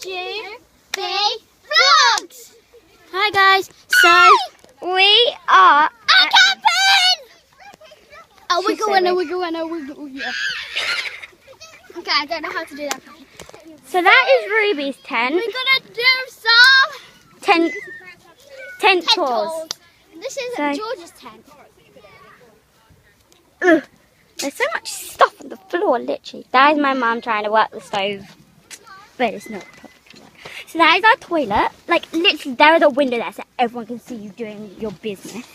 June Vlogs. Hi guys, so we are camping. Oh, She's wiggle, so winner, weird. wiggle, yeah. Okay, I don't know how to do that. So that is Ruby's tent. We're gonna do some Tent tent tours. tours. This is So- George's tent. Ugh. There's so much stuff on the floor, literally. That is my mum trying to work the stove, but it's not proper to work. So that is our toilet. Like literally, there is a window there, so everyone can see you doing your business.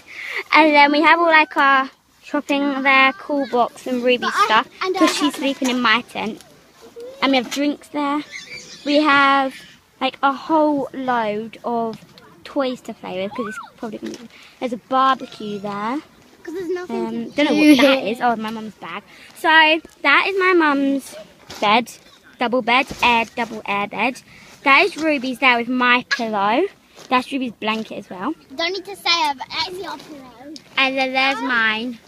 And then we have all like our shopping there, cool box and Ruby stuff, because she's sleeping in my tent. And we have drinks there. We have like a whole load of toys to play with, because it's probably going to be. There's a barbecue there. Because there's nothing Don't know what that is. Oh, my mum's bag. So that is my mum's bed, double bed, double air bed. That is Ruby's there with my pillow. That's Ruby's blanket as well. Don't need to say it, but that's your pillow. And then there's mine,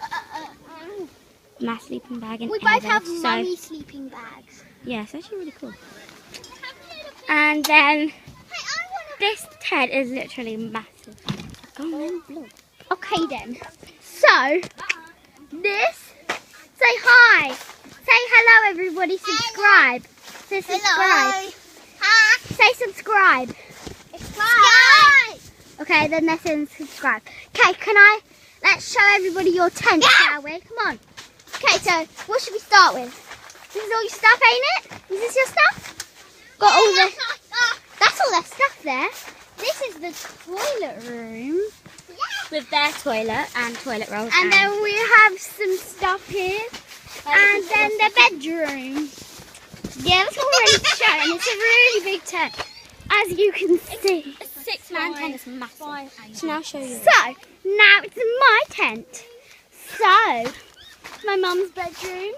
my sleeping bag and We air both have bed. mummy sleeping bags. Yeah, it's actually really cool. And then this tent is literally massive. Go on, vlog. Okay then. So, this, say hi. Say hello everybody, subscribe. Say subscribe. Hi. Say subscribe. Subscribe. Okay, then they're saying subscribe. Okay, let's show everybody your tent, shall we? Come on. Okay, so what should we start with? This is all your stuff, ain't it? Is this your stuff? Got all the, that's all their stuff there. This is the toilet room. With their toilet and toilet rolls. And then we have some stuff here. And then the bedroom. Yeah, that's what we're ready to show. And it's a really big tent, as you can see. a 6-man tent is massive. So now I'll show you. So, now it's my tent. So, my mum's bedroom.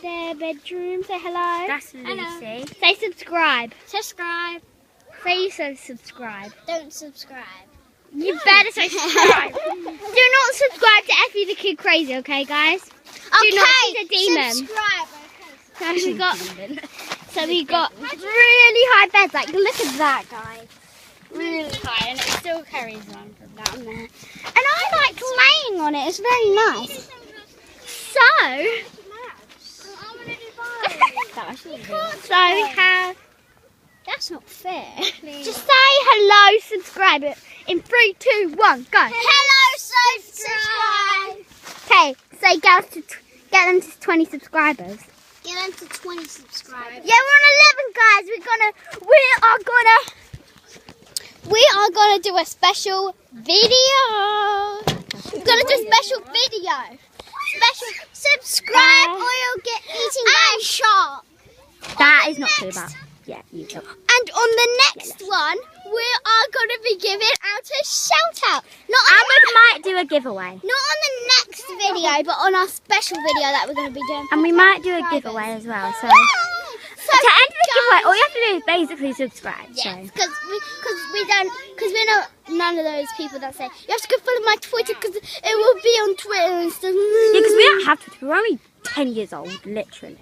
Their bedroom. Say hello. That's Lucy. Hello. Say subscribe. Subscribe. Say you so subscribe. Don't subscribe. You better say subscribe. Do not subscribe to Effie the Kid Crazy, okay, guys? Do not. She's a demon. Subscribe. So we got really high beds. Like, look at that, guys. Really high, and it still carries on from down there. And I like laying on it. It's very nice. So we have. That's not fair. Just say hello, subscribe it. In 3, 2, 1, go. Hello, subscribe. Okay, say get them to 20 subscribers. Get them to 20 subscribers. Yeah, we're on 11, guys. We are gonna do a special video. We're gonna do a special video. Special subscribe or you'll get eaten by a shark. That is not too bad. Yeah, you go. And on the next one, we are gonna be giving out a shout out. And we might do a giveaway. Not on the next video, but on our special video that we're gonna be doing. And we might do a giveaway as well. So to enter the giveaway, all you have to do is basically subscribe. Yes, So. because we're not none of those people that say you have to go follow my Twitter because it will be on Twitter and stuff. Yeah, because we don't have to. We're only 10 years old, literally.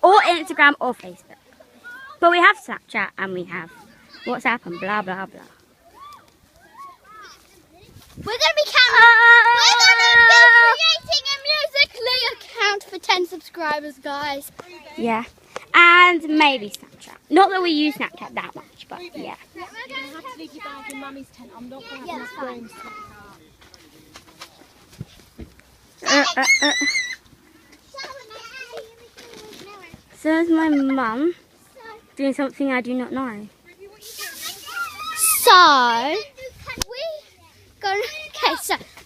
Or Instagram or Facebook. But we have Snapchat and we have WhatsApp and blah blah blah. We're gonna be creating a Musical.ly account for 10 subscribers, guys. Yeah. And maybe Snapchat. Not that we use Snapchat that much, but yeah. You're going to have to leave your bag in Mummy's tent. I'm not going to have enough room. So is my mum doing something I do not know. So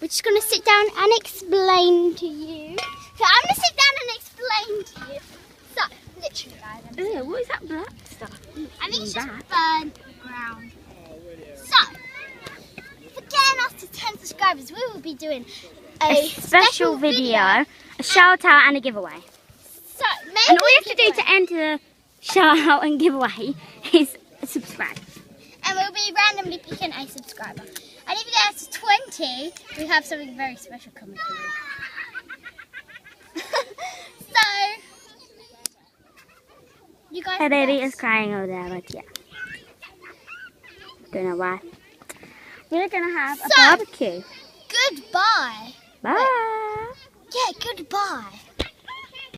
we're just gonna sit down and explain to you. So I'm gonna sit down and explain to you. So literally, guys. Ew, what is that black stuff? I think it's just That. burnt ground. So for getting us to 10 subscribers, we will be doing A special video, a shout out and a giveaway. So maybe And all you have to do to enter the shout out and giveaway is subscribe. and we'll be randomly picking a subscriber. And if you get us to 20, we have something very special coming to you. So You guys. Her baby rest. is crying over there, but yeah. Don't know why. We're gonna have a So- barbecue. Goodbye. Bye. Yeah, goodbye.